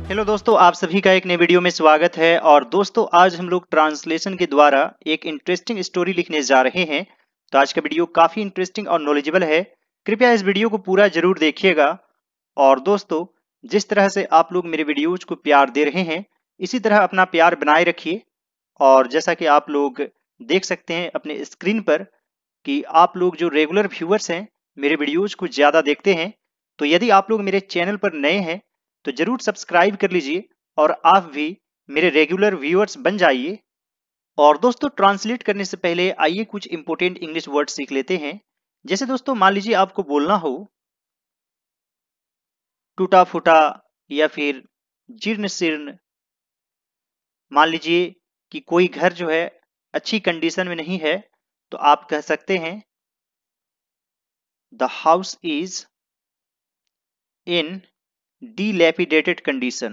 Hello दोस्तों, आप सभी का एक नए वीडियो में स्वागत है। और दोस्तों, आज हम लोग ट्रांसलेशन के द्वारा एक इंटरेस्टिंग स्टोरी लिखने जा रहे हैं। तो आज का वीडियो काफी इंटरेस्टिंग और नॉलेजेबल है। कृपया इस वीडियो को पूरा जरूर देखिएगा। और दोस्तों, जिस तरह से आप लोग मेरे वीडियोज को प्यार दे रहे हैं, इसी तरह अपना प्यार बनाए रखिए। और जैसा कि आप लोग देख सकते हैं अपने स्क्रीन पर कि आप लोग जो रेगुलर व्यूअर्स हैं, मेरे वीडियोज को ज्यादा देखते हैं। तो यदि आप लोग मेरे चैनल पर नए हैं तो जरूर सब्सक्राइब कर लीजिए और आप भी मेरे रेगुलर व्यूअर्स बन जाइए। और दोस्तों, ट्रांसलेट करने से पहले आइए कुछ इंपोर्टेंट इंग्लिश वर्ड सीख लेते हैं। जैसे दोस्तों, मान लीजिए आपको बोलना हो टूटा फूटा या फिर जीर्ण शीर्ण। मान लीजिए कि कोई घर जो है अच्छी कंडीशन में नहीं है, तो आप कह सकते हैं the house is in dilapidated condition।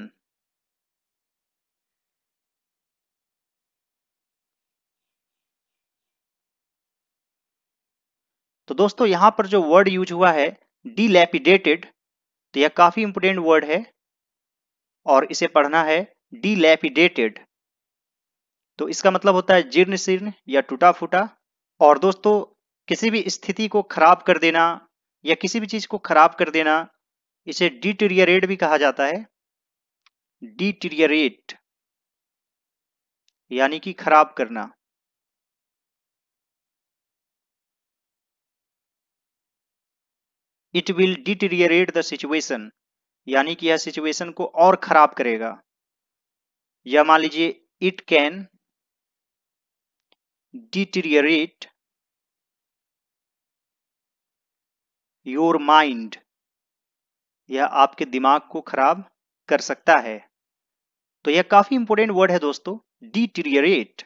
तो दोस्तों, यहां पर जो वर्ड यूज हुआ है dilapidated, तो यह काफी इंपोर्टेंट वर्ड है और इसे पढ़ना है dilapidated। तो इसका मतलब होता है जीर्ण शीर्ण या टूटा फूटा। और दोस्तों, किसी भी स्थिति को खराब कर देना या किसी भी चीज को खराब कर देना, इसे डिटीरियरेट भी कहा जाता है। डिटीरियरेट यानी कि खराब करना। It will deteriorate the situation, यानी कि यह सिचुएशन को और खराब करेगा। या मान लीजिए it can deteriorate your mind, यह आपके दिमाग को खराब कर सकता है। तो यह काफी इंपोर्टेंट वर्ड है दोस्तों, डिटीरियरेट।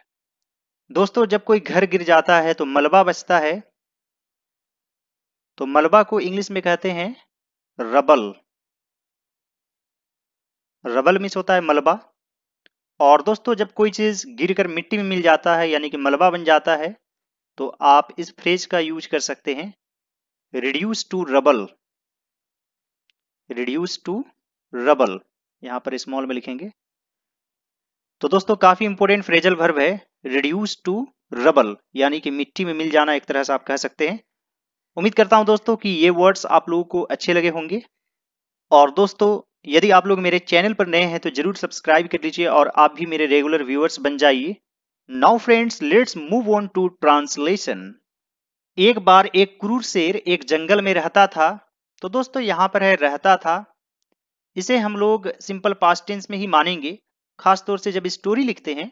दोस्तों, जब कोई घर गिर जाता है तो मलबा बचता है, तो मलबा को इंग्लिश में कहते हैं रबल। रबल मीन्स होता है मलबा। और दोस्तों, जब कोई चीज गिरकर मिट्टी में मिल जाता है यानी कि मलबा बन जाता है, तो आप इस फ्रेज का यूज कर सकते हैं reduce to rubble. Reduce to rubble, यहां पर स्मॉल में लिखेंगे। तो दोस्तों, काफी इंपोर्टेंट फ्रेजल वर्ब है रिड्यूस टू रबल, यानी कि मिट्टी में मिल जाना, एक तरह से आप कह सकते हैं। उम्मीद करता हूं दोस्तों कि ये वर्ड्स आप लोगों को अच्छे लगे होंगे। और दोस्तों, यदि आप लोग मेरे चैनल पर नए हैं तो जरूर सब्सक्राइब कर लीजिए और आप भी मेरे रेगुलर व्यूअर्स बन जाइए। Now friends, let's move on to translation. एक बार एक क्रूर शेर एक जंगल में रहता था। तो दोस्तों, यहां पर है रहता था। इसे हम लोग सिंपल पास्ट टेंस में ही मानेंगे। खास तौर से जब स्टोरी लिखते हैं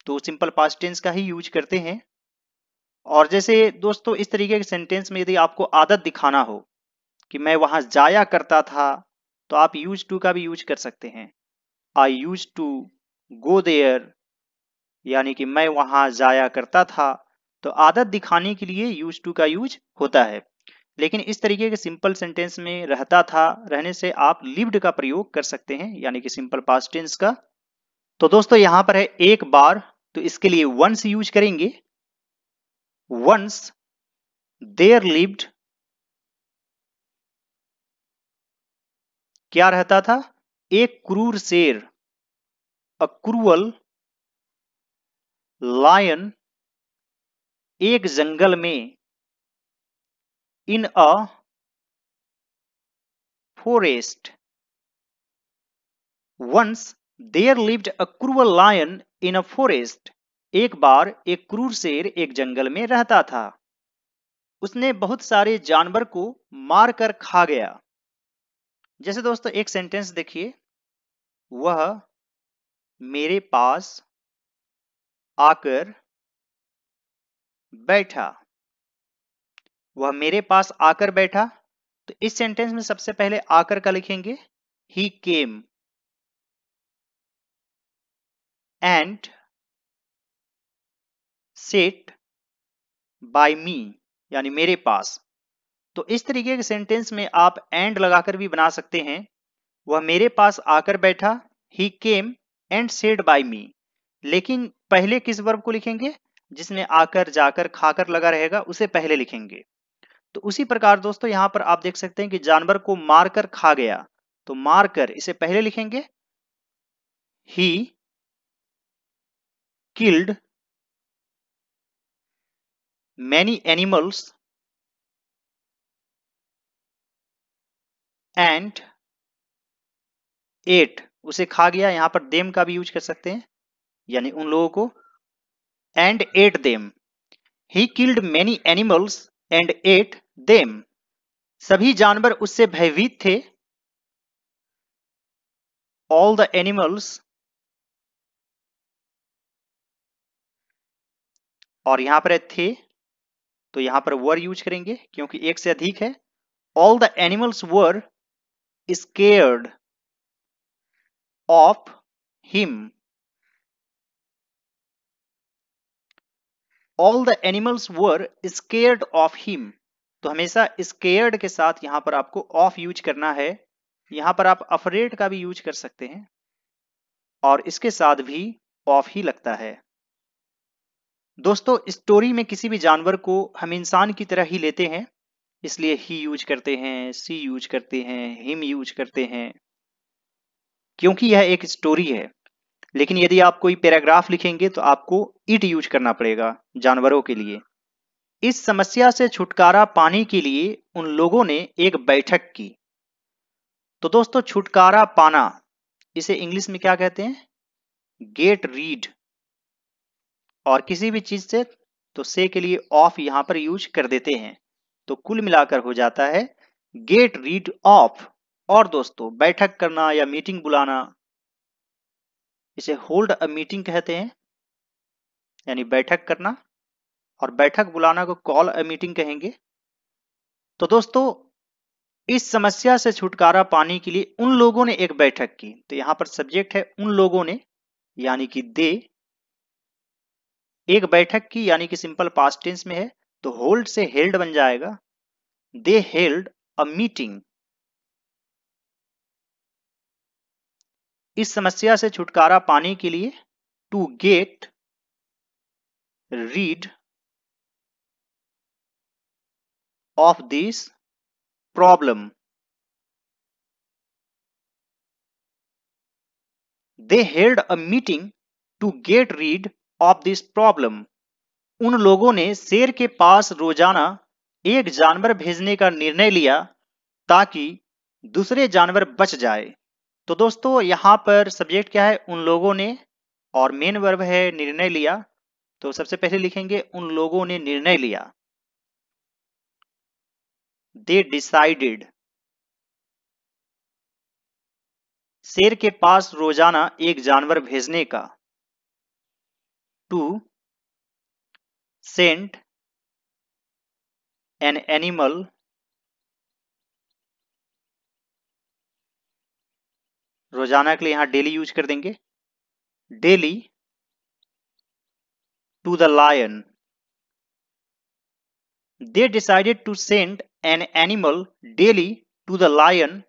तो सिंपल पास्ट टेंस का ही यूज करते हैं। और जैसे दोस्तों, इस तरीके के सेंटेंस में यदि आपको आदत दिखाना हो कि मैं वहां जाया करता था, तो आप यूज टू का भी यूज कर सकते हैं। आई यूज टू गो देयर, यानी कि मैं वहां जाया करता था। तो आदत दिखाने के लिए यूज टू का यूज होता है। लेकिन इस तरीके के सिंपल सेंटेंस में रहता था रहने से आप लिव्ड का प्रयोग कर सकते हैं, यानी कि सिंपल पास्ट टेंस का। तो दोस्तों, यहां पर है एक बार, तो इसके लिए वंस यूज करेंगे। वंस देयर लिव्ड, क्या रहता था? एक क्रूर शेर, अ क्रूअल लायन, एक जंगल में, in a forest. Once there lived a cruel lion in a forest. एक बार एक क्रूर शेर एक जंगल में रहता था। उसने बहुत सारे जानवर को मार कर खा गया। जैसे दोस्तों, एक सेंटेंस देखिए, वह मेरे पास आकर बैठा। वह मेरे पास आकर बैठा। तो इस सेंटेंस में सबसे पहले आकर का लिखेंगे ही केम एंड सेट बाय मी, यानी मेरे पास। तो इस तरीके के सेंटेंस में आप एंड लगाकर भी बना सकते हैं। वह मेरे पास आकर बैठा, ही केम एंड सेड बाय मी। लेकिन पहले किस वर्ब को लिखेंगे? जिसमें आकर जाकर खाकर लगा रहेगा उसे पहले लिखेंगे। तो उसी प्रकार दोस्तों, यहां पर आप देख सकते हैं कि जानवर को मारकर खा गया, तो मारकर इसे पहले लिखेंगे he killed many animals and ate, उसे खा गया, यहां पर देम का भी यूज कर सकते हैं, यानी उन लोगों को, and at them. He killed many animals and at them, सभी जानवर उससे भयभीत थे। ऑल द एनिमल्स, और यहां पर थे तो यहां पर वर यूज करेंगे क्योंकि एक से अधिक है। All the animals were scared of him, all the animals were scared of him, तो हमेशा स्केयर्ड के साथ यहां पर आपको ऑफ यूज करना है। यहां पर आप अफरेड का भी यूज कर सकते हैं और इसके साथ भी ऑफ ही लगता है। दोस्तों स्टोरी में किसी भी जानवर को हम इंसान की तरह ही लेते हैं, इसलिए ही यूज करते हैं, सी यूज करते हैं, हिम यूज करते हैं, क्योंकि यह एक स्टोरी है। लेकिन यदि आप कोई पैराग्राफ लिखेंगे तो आपको इट यूज करना पड़ेगा जानवरों के लिए। इस समस्या से छुटकारा पाने के लिए उन लोगों ने एक बैठक की। तो दोस्तों छुटकारा पाना, इसे इंग्लिश में क्या कहते हैं? Get rid. और किसी भी चीज से तो से के लिए ऑफ यहां पर यूज कर देते हैं, तो कुल मिलाकर हो जाता है गेट रीड ऑफ। और दोस्तों बैठक करना या मीटिंग बुलाना, इसे होल्ड अ मीटिंग कहते हैं, यानी बैठक करना, और बैठक बुलाना को कॉल अ मीटिंग कहेंगे। तो दोस्तों इस समस्या से छुटकारा पाने के लिए उन लोगों ने एक बैठक की, तो यहां पर सब्जेक्ट है उन लोगों ने, यानी कि दे। एक बैठक की यानी कि सिंपल पास्ट टेंस में है, तो होल्ड से हेल्ड बन जाएगा। They held a meeting. इस समस्या से छुटकारा पाने के लिए, to get rid of this problem, they held a meeting to get rid of this problem. उन लोगों ने शेर के पास रोजाना एक जानवर भेजने का निर्णय लिया ताकि दूसरे जानवर बच जाए। तो दोस्तों यहां पर सब्जेक्ट क्या है? उन लोगों ने, और मेन वर्ब है निर्णय लिया। तो सबसे पहले लिखेंगे उन लोगों ने निर्णय लिया, दे डिसाइडेड। शेर के पास रोजाना एक जानवर भेजने का, टू सेंड एन एनिमल रोजाना के लिए यहां डेली यूज कर देंगे, daily to the lion. They decided to send an animal daily to the lion,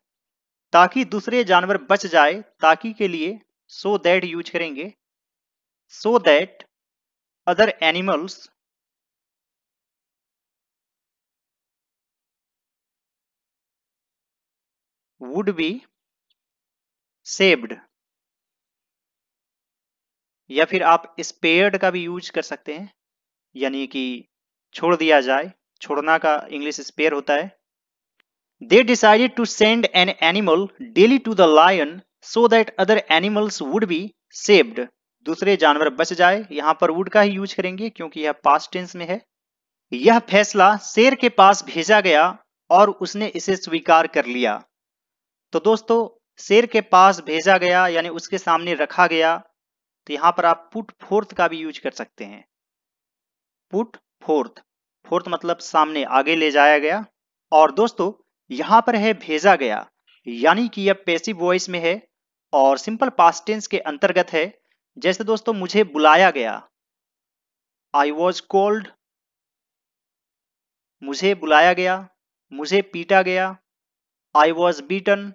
ताकि दूसरे जानवर बच जाए, ताकि के लिए सो दैट यूज करेंगे, सो that other animals would be saved. या फिर आप स्पेयर्ड का भी यूज कर सकते हैं, यानी कि छोड़ दिया जाए, छोड़ना का इंग्लिश स्पेयर होता है। They decided to send an animal daily to the lion so that other animals would be saved, दूसरे जानवर बच जाए। यहां पर वुड का ही यूज करेंगे क्योंकि यह पास्ट टेंस में है। यह फैसला शेर के पास भेजा गया और उसने इसे स्वीकार कर लिया। तो दोस्तों शेर के पास भेजा गया यानी उसके सामने रखा गया, तो यहां पर आप पुट फोर्थ का भी यूज कर सकते हैं। पुट फोर्थ, फोर्थ मतलब सामने, आगे ले जाया गया। और दोस्तों यहां पर है भेजा गया, यानी कि यह पैसिव वॉइस में है और सिंपल पास्ट टेंस के अंतर्गत है। जैसे दोस्तों मुझे बुलाया गया, आई वॉज कॉल्ड, मुझे बुलाया गया, मुझे पीटा गया, आई वॉज बीटन।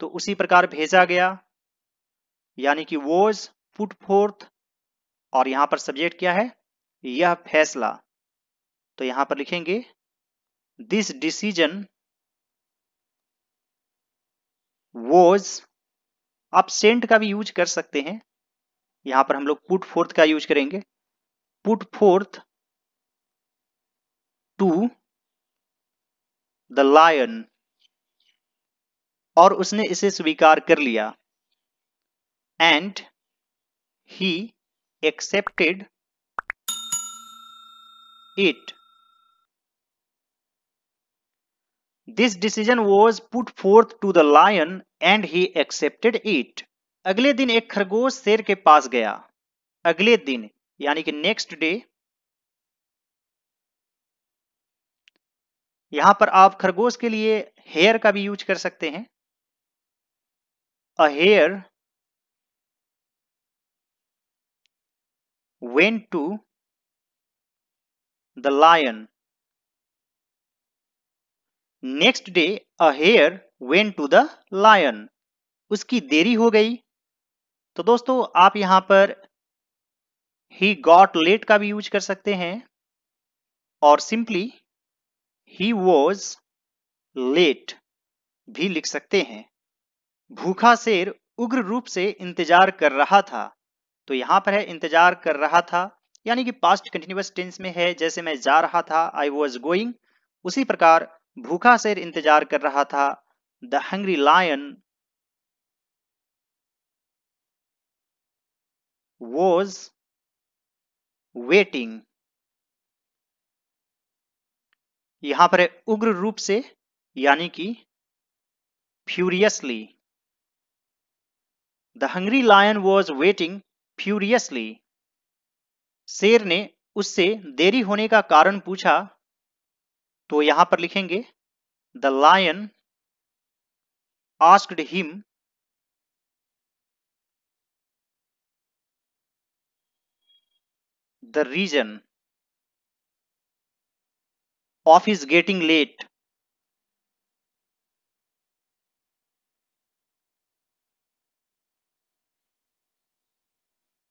तो उसी प्रकार भेजा गया यानी कि वॉज पुट फोर्थ, और यहां पर सब्जेक्ट क्या है? यह फैसला। तो यहां पर लिखेंगे दिस डिसीजन वॉज आप सेंट का भी यूज कर सकते हैं। यहां पर हम लोग पुट फोर्थ का यूज करेंगे। Put forth to the lion, और उसने इसे स्वीकार कर लिया। And he accepted it. This decision was put forth to the lion and he accepted it. अगले दिन एक खरगोश शेर के पास गया। अगले दिन यानी कि नेक्स्ट डे। यहां पर आप खरगोश के लिए हेयर का भी यूज कर सकते हैं। A hare went to the lion. Next day a hare went to the lion. उसकी देरी हो गई। तो दोस्तों आप यहां पर he got late का भी यूज कर सकते हैं, और सिंपली he was late भी लिख सकते हैं। भूखा शेर उग्र रूप से इंतजार कर रहा था। तो यहां पर है इंतजार कर रहा था, यानी कि पास्ट कंटिन्यूअस टेंस में है। जैसे मैं जा रहा था, आई वॉज गोइंग, उसी प्रकार भूखा शेर इंतजार कर रहा था। The hungry lion was waiting. यहां पर है उग्र रूप से, यानी कि furiously. The hungry lion was waiting furiously. शेर ने उससे देरी होने का कारण पूछा। तो यहां पर लिखेंगे the lion asked him the reason of his getting late.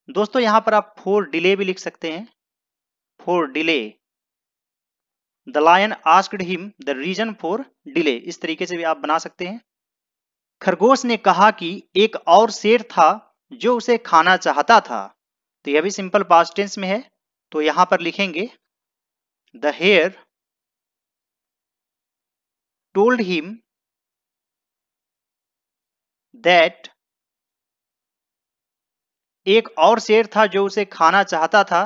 दोस्तों यहां पर आप फॉर डिले भी लिख सकते हैं। For delay, the lion asked him the reason for delay, इस तरीके से भी आप बना सकते हैं। खरगोश ने कहा कि एक और शेर था जो उसे खाना चाहता था। तो यह भी सिंपल पास्ट टेंस में है। तो यहां पर लिखेंगे the hare told him that. एक और शेर था जो उसे खाना चाहता था।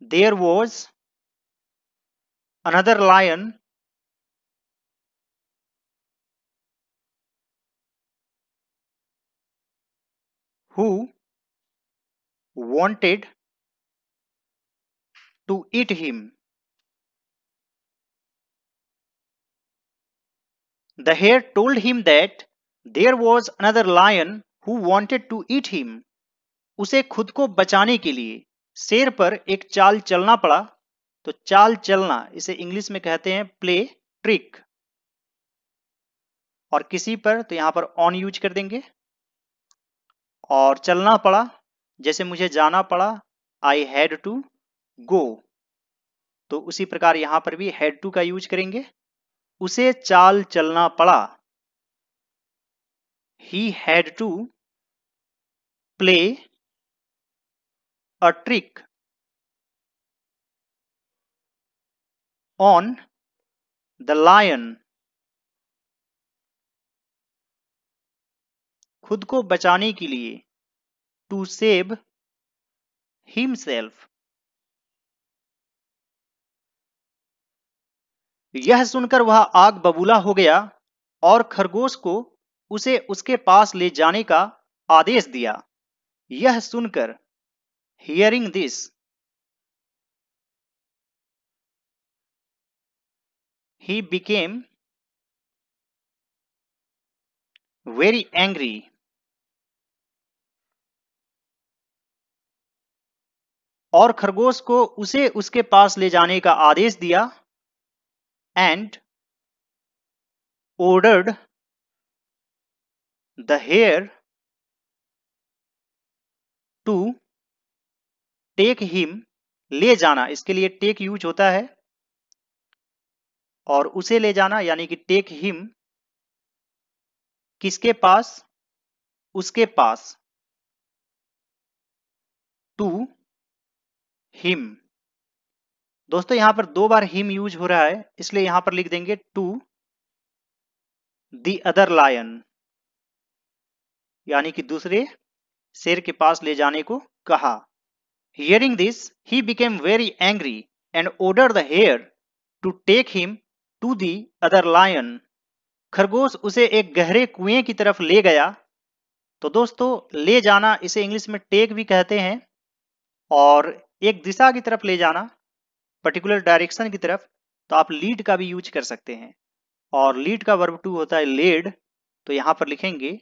There was another lion who wanted to eat him. The hare told him that there was another lion who wanted to eat him. उसे खुद को बचाने के लिए शेर पर एक चाल चलना पड़ा। तो चाल चलना इसे इंग्लिश में कहते हैं प्ले ट्रिक। और किसी पर तो यहां पर ऑन यूज कर देंगे। और चलना पड़ा, जैसे मुझे जाना पड़ा, आई हैड टू गो। तो उसी प्रकार यहां पर भी हैड टू का यूज करेंगे। उसे चाल चलना पड़ा, he had to play a trick on the lion. खुद को बचाने के लिए, to save himself. यह सुनकर वह आग बबूला हो गया और खरगोश को उसे उसके पास ले जाने का आदेश दिया। यह सुनकर, hearing this, he became very angry. और खरगोश को उसे उसके पास ले जाने का आदेश दिया। and ordered the hare to take him, ले जाना, इसके लिए टेक यूज होता है। और उसे ले जाना यानी कि टेक हिम किसके पास? उसके पास। To him. दोस्तों यहां पर 2 बार हिम यूज हो रहा है, इसलिए यहां पर लिख देंगे टू द अदर लायन, यानी कि दूसरे शेर के पास ले जाने को कहा। Hearing this he became very angry and ordered the hare to take him to the other lion. खरगोश उसे एक गहरे कुएं की तरफ ले गया। तो दोस्तों ले जाना इसे इंग्लिश में टेक भी कहते हैं, और एक दिशा की तरफ ले जाना, पर्टिकुलर डायरेक्शन की तरफ, तो आप लीड का भी यूज कर सकते हैं। और लीड का वर्ब टू होता है लेड, तो यहां पर लिखेंगे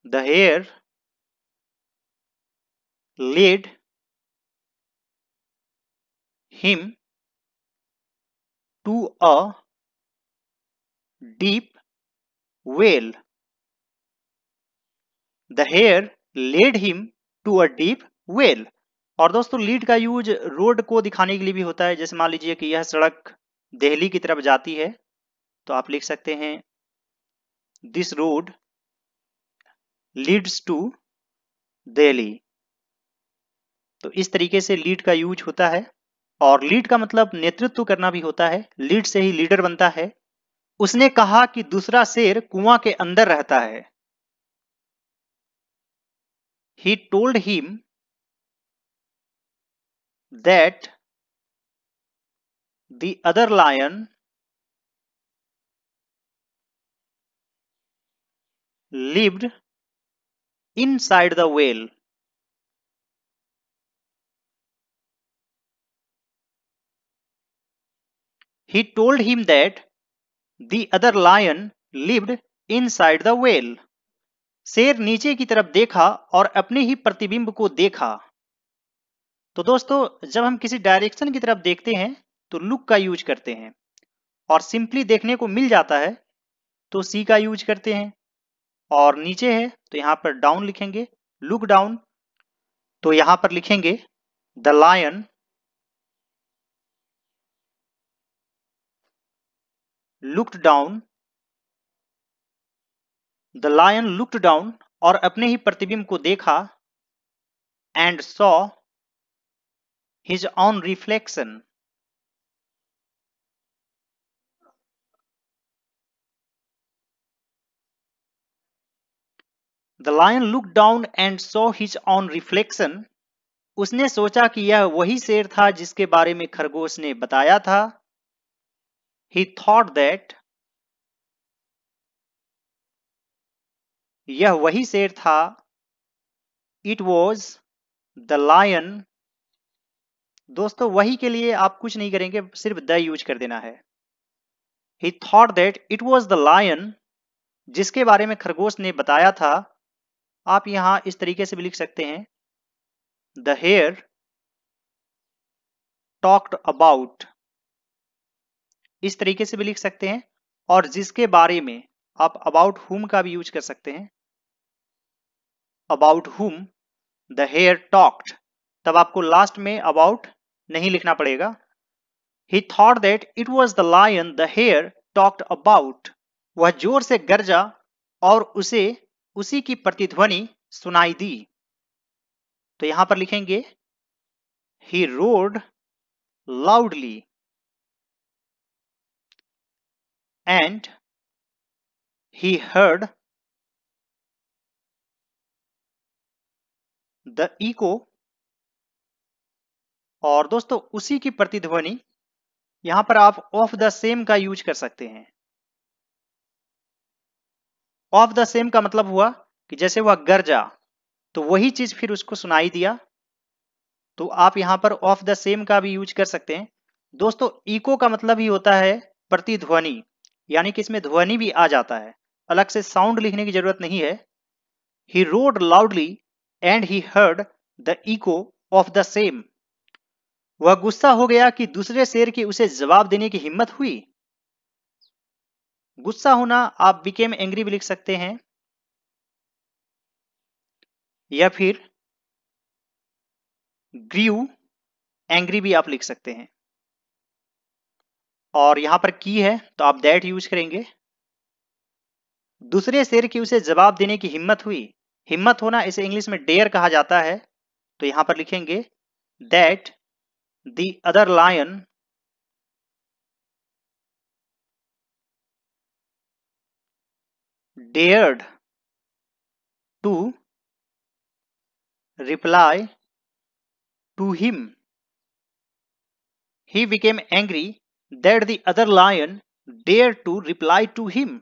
the hare led him to a deep well. The hare led him to a deep well. और दोस्तों लीड का यूज रोड को दिखाने के लिए भी होता है। जैसे मान लीजिए कि यह सड़क दिल्ली की तरफ जाती है, तो आप लिख सकते हैं this road leads to Delhi. तो इस तरीके से लीड का यूज होता है। और लीड का मतलब नेतृत्व करना भी होता है, लीड से ही लीडर बनता है। उसने कहा कि दूसरा शेर कुआं के अंदर रहता है। He told him that the other lion lived inside the whale. He told him that the other lion lived inside the whale. शेर नीचे की तरफ देखा और अपने ही प्रतिबिंब को देखा। तो दोस्तों जब हम किसी डायरेक्शन की तरफ देखते हैं तो लुक का यूज करते हैं, और सिंपली देखने को मिल जाता है तो सी का यूज करते हैं, और नीचे है तो यहां पर डाउन लिखेंगे, लुक डाउन। तो यहां पर लिखेंगे the lion looked down. The lion looked down, और अपने ही प्रतिबिंब को देखा, and saw his own reflection. The lion look down and saw his own reflection. उसने सोचा कि यह वही शेर था जिसके बारे में खरगोश ने बताया था। ही थॉट दैट, यह वही शेर था। It was the lion. दोस्तों वही के लिए आप कुछ नहीं करेंगे, सिर्फ द यूज कर देना है। He thought that it was the lion, जिसके बारे में खरगोश ने बताया था। आप यहां इस तरीके से भी लिख सकते हैं द हेयर टॉक्ड अबाउट, इस तरीके से भी लिख सकते हैं। और जिसके बारे में आप अबाउट हुम का भी यूज कर सकते हैं, about whom the hare talked. तब आपको लास्ट में अबाउट नहीं लिखना पड़ेगा। He thought that it was the lion the hare talked about. वह जोर से गरजा और उसे उसी की प्रतिध्वनि सुनाई दी। तो यहां पर लिखेंगे he roared loudly and he heard the echo. और दोस्तों उसी की प्रतिध्वनि, यहां पर आप ऑफ द सेम का यूज कर सकते हैं। ऑफ द सेम का मतलब हुआ कि जैसे वह गरजा तो वही चीज फिर उसको सुनाई दिया, तो आप यहां पर ऑफ द सेम का भी यूज कर सकते हैं। दोस्तों इको का मतलब ही होता है प्रतिध्वनि, यानी कि इसमें ध्वनि भी आ जाता है, अलग से साउंड लिखने की जरूरत नहीं है। He roared loudly and he heard the echo of the same. वह गुस्सा हो गया कि दूसरे शेर की उसे जवाब देने की हिम्मत हुई। गुस्सा होना आप बिकेम एंग्री भी लिख सकते हैं, या फिर ग्रीव एंग्री भी आप लिख सकते हैं। और यहां पर की है तो आप दैट यूज करेंगे। दूसरे शेर की उसे जवाब देने की हिम्मत हुई। हिम्मत होना इसे इंग्लिश में डेयर कहा जाता है। तो यहां पर लिखेंगे that the other lion dared to reply to him. He became angry that the other lion dared to reply to him.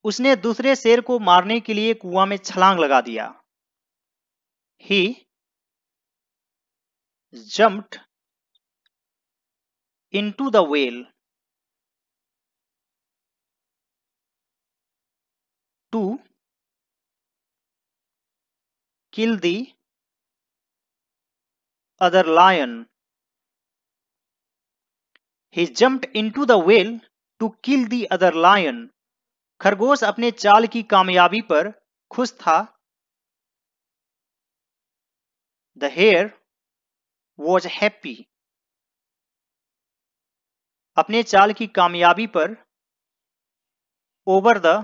उसने दूसरे शेर को मारने के लिए कुआं में छलांग लगा दिया। He jumped into the well to kill the other lion. He jumped into the well to kill the other lion. खरगोश अपने चाल की कामयाबी पर खुश था। The hare was happy. अपने चाल की कामयाबी पर over the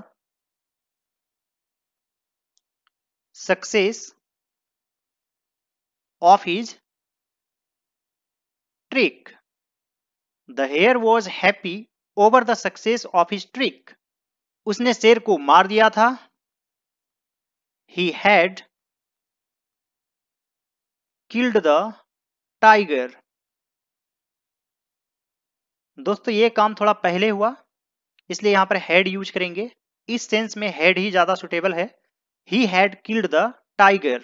success of his trick. The hare was happy over the success of his trick. उसने शेर को मार दिया था। He had killed the tiger. दोस्तों ये काम थोड़ा पहले हुआ, इसलिए यहां पर had यूज करेंगे। इस सेंस में had ही ज्यादा सुटेबल है। He had killed the tiger.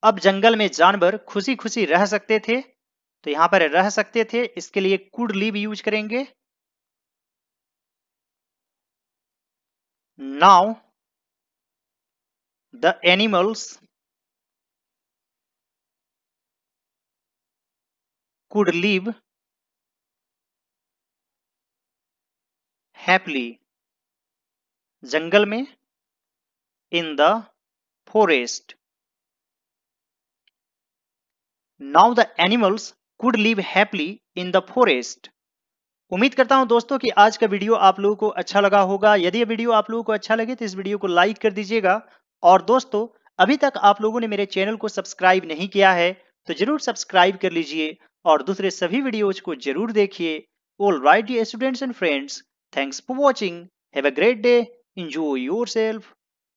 अब जंगल में जानवर खुशी खुशी रह सकते थे, तो यहां पर रह सकते थे, इसके लिए could live यूज करेंगे। Now the animals could live happily. जंगल में in the forest. Now the animals could live happily in the forest. उम्मीद करता हूं दोस्तों कि आज का वीडियो आप लोगों को अच्छा लगा होगा। यदि ये वीडियो आप लोगों को अच्छा लगे तो इस वीडियो को लाइक कर दीजिएगा। और दोस्तों, अभी तक आप लोगों ने मेरे चैनल को सब्सक्राइब नहीं किया है तो जरूर सब्सक्राइब कर लीजिए और दूसरे सभी वीडियोज को जरूर देखिए। All right dear students and friends, thanks for watching. Have a great day. Enjoy yourself.